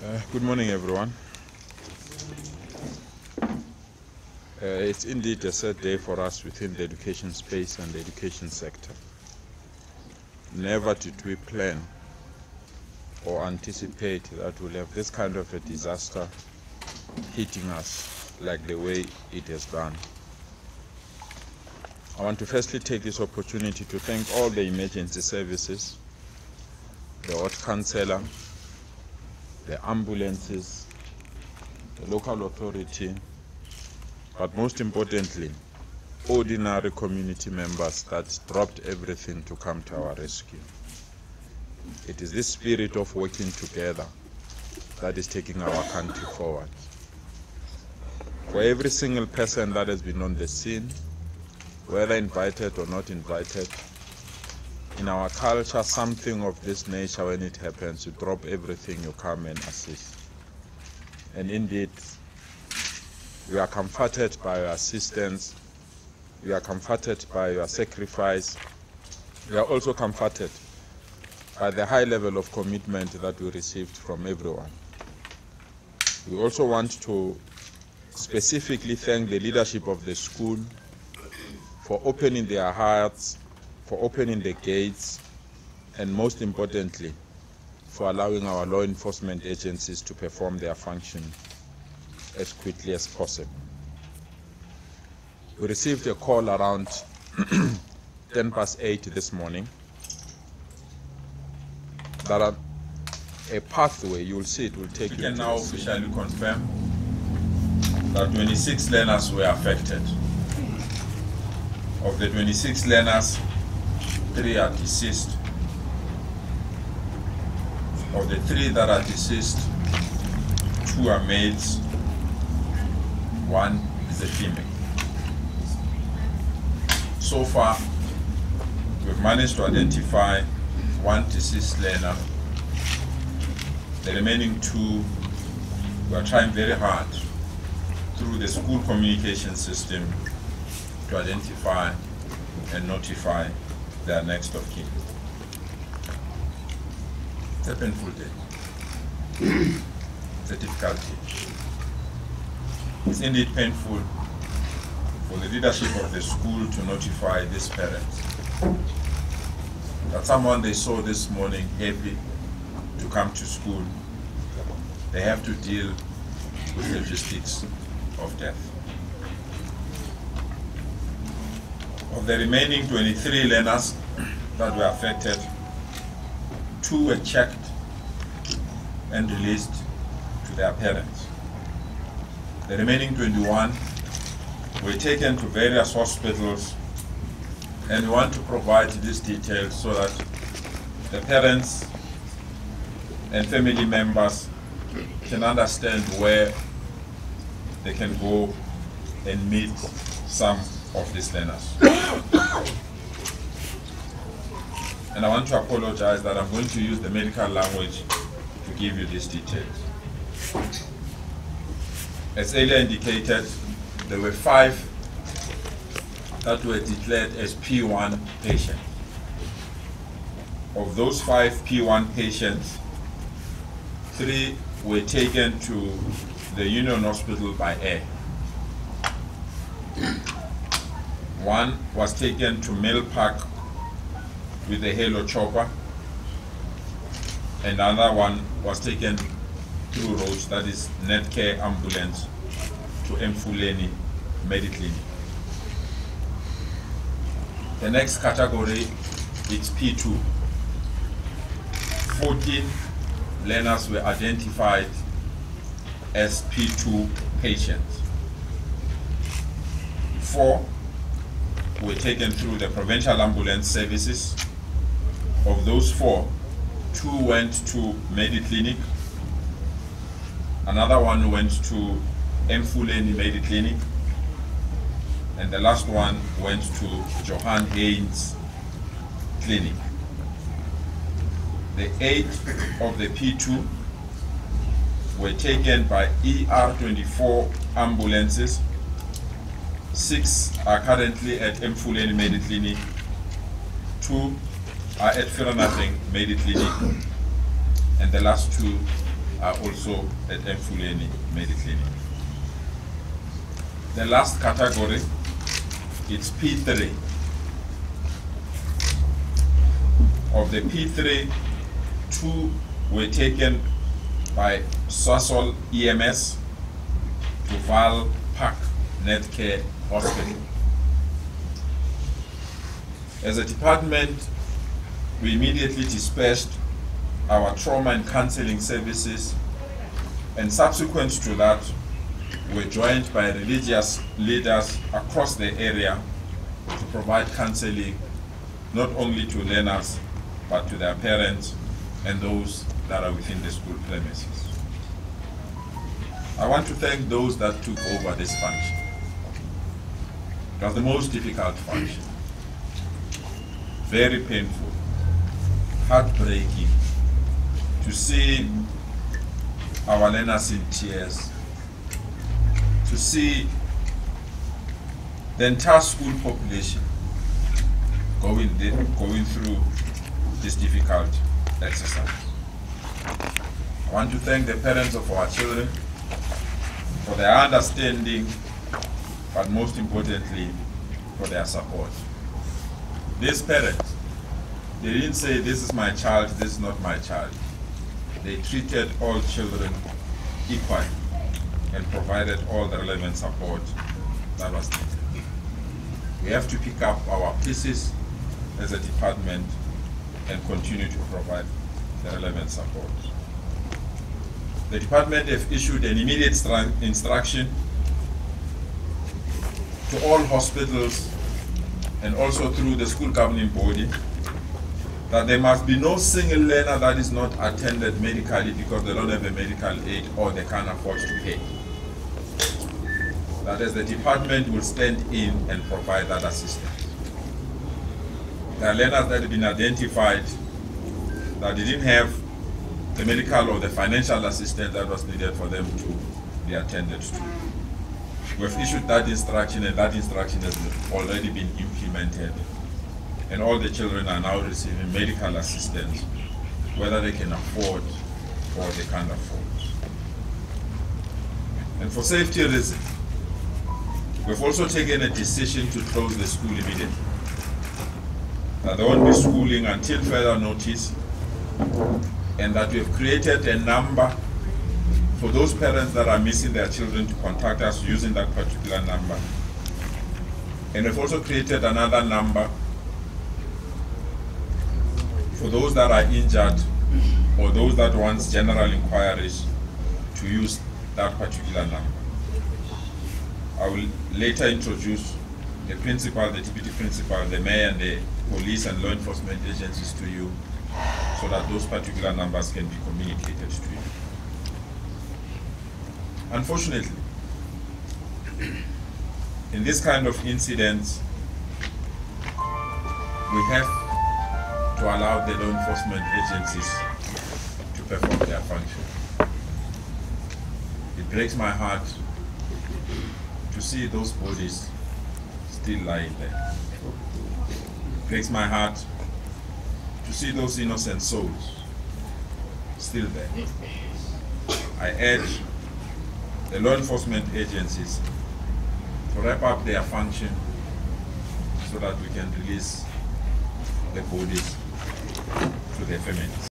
Good morning, everyone. It's indeed a sad day for us within the education space and the education sector. Never did we plan or anticipate that we'll have this kind of a disaster hitting us like the way it has done. I want to firstly take this opportunity to thank all the emergency services, the ward councillor, the ambulances, the local authority, but most importantly, ordinary community members that dropped everything to come to our rescue. It is this spirit of working together that is taking our country forward. For every single person that has been on the scene, whether invited or not invited, in our culture, something of this nature, when it happens, you drop everything, you come and assist. And indeed, we are comforted by your assistance, we are comforted by your sacrifice, we are also comforted by the high level of commitment that we received from everyone. We also want to specifically thank the leadership of the school for opening their hearts, for opening the gates, and most importantly, for allowing our law enforcement agencies to perform their function as quickly as possible. We received a call around 8:10 this morning that a pathway, you will see it will take you. We can now officially confirm that 26 learners were affected. Of the 26 learners, 3 are deceased. Of the 3 that are deceased, 2 are males, 1 is a female. So far, we've managed to identify 1 deceased learner. The remaining 2, we are trying very hard through the school communication system to identify and notify their next of kin. It's a painful day. It's a difficult day. It's indeed painful for the leadership of the school to notify these parents that someone they saw this morning happy to come to school, they have to deal with the logistics of death. Of the remaining 23 learners that were affected, 2 were checked and released to their parents. The remaining 21 were taken to various hospitals, and we want to provide these details so that the parents and family members can understand where they can go and meet some of these learners. And I want to apologize that I'm going to use the medical language to give you these details. As earlier indicated, there were 5 that were declared as P1 patients. Of those 5 P1 patients, 3 were taken to the Union Hospital by air. 1 was taken to Mill Park with the Halo chopper, and another one was taken through roads, that is Netcare ambulance, to Mfuleni Mediclinic. The next category is P2. 14 learners were identified as P2 patients. 4 were taken through the provincial ambulance services. Of those 4, 2 went to Mediclinic, another one went to Mfuleni Mediclinic, and the last one went to Johan Haynes Clinic. The 8 of the P2 were taken by ER24 ambulances. 6 are currently at Mfuleni Mediclinic, 2 are at Firanateng Mediclinic, and the last 2 are also at Mfuleni Mediclinic. The last category, it's P3. Of the P3, 2 were taken by Sasol EMS to Val Park Netcare Hospital. As a department, we immediately dispersed our trauma and counseling services, and subsequent to that, we're joined by religious leaders across the area to provide counseling not only to learners, but to their parents and those that are within the school premises. I want to thank those that took over this function. It was the most difficult function. Very painful, heartbreaking to see our learners in tears, to see the entire school population going through this difficult exercise. I want to thank the parents of our children for their understanding, but most importantly, for their support. These parents, they didn't say, this is my child, this is not my child. They treated all children equally and provided all the relevant support that was needed. We have to pick up our pieces as a department and continue to provide the relevant support. The department have issued an immediate instruction to all hospitals and also through the school governing body that there must be no single learner that is not attended medically because they don't have a medical aid or they can't afford to pay. That is, the department will stand in and provide that assistance. There are learners that have been identified that they didn't have the medical or the financial assistance that was needed for them to be attended to. We have issued that instruction, and that instruction has already been implemented. And all the children are now receiving medical assistance, whether they can afford or they can't afford. And for safety reasons, we've also taken a decision to close the school immediately. That there won't be schooling until further notice, and that we have created a number for those parents that are missing their children to contact us using that particular number. And we've also created another number for those that are injured or those that want general inquiries to use that particular number. I will later introduce the principal, the deputy principal, the mayor, and the police and law enforcement agencies to you so that those particular numbers can be communicated to you. Unfortunately, in this kind of incidents, we have to allow the law enforcement agencies to perform their function. It breaks my heart to see those bodies still lying there. It breaks my heart to see those innocent souls still there. I urge the law enforcement agencies to wrap up their function so that we can release the bodies to their families.